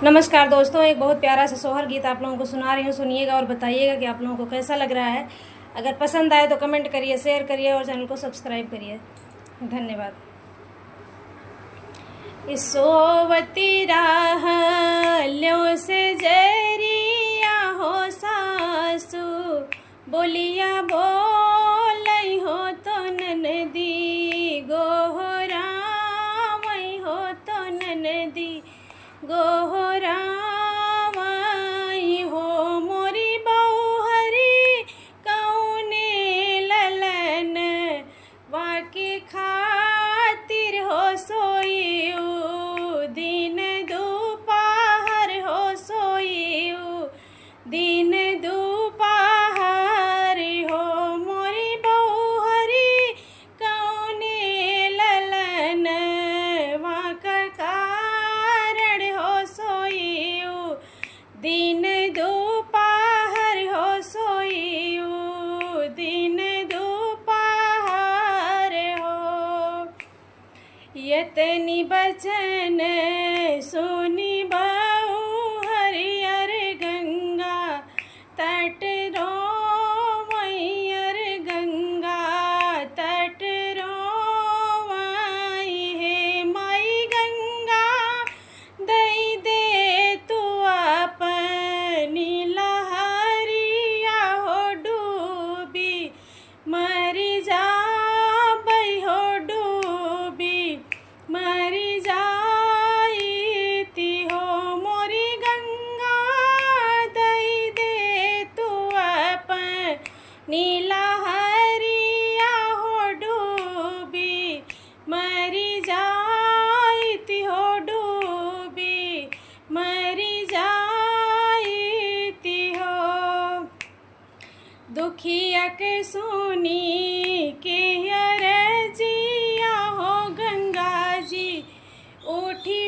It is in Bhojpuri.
नमस्कार दोस्तों, एक बहुत प्यारा सा सोहर गीत आप लोगों को सुना रही हूँ। सुनिएगा और बताइएगा कि आप लोगों को कैसा लग रहा है। अगर पसंद आए तो कमेंट करिए, शेयर करिए और चैनल को सब्सक्राइब करिए। धन्यवाद। सोवती राह ल्यो से जरिया हो सासू, बोलिया बोलई हो तो ननदी, गोहरा वही हो तो ननदी, गोहरा वही हो। मोरी बहुहरी कौने ललन वाके खातिर हो सोईऊ, दिन दोपहर हो सोईऊ, दिन दोपहर हो। मोरी बहुहरी कौने ललन वाका कारण हो सोईऊ, दिन दोपहर हो सोईऊ, दिन दोपहर हो। यतनी बचन सुनी बहु हरियर गंगा तट रो, मैयर गंगा तट रो माई है। माई गंगा दई दे तू अपनी लहरिया हो डूबी, मरी जा हो डूबी, मरी जाईती हो। मोरी गंगा दई दे तू अपनी लहरिया हो डूबी, मरी जाईती हो डूबी, मरी जाईती हो। दुखिया के सुनी के रजिया हो गंगा जी, उठी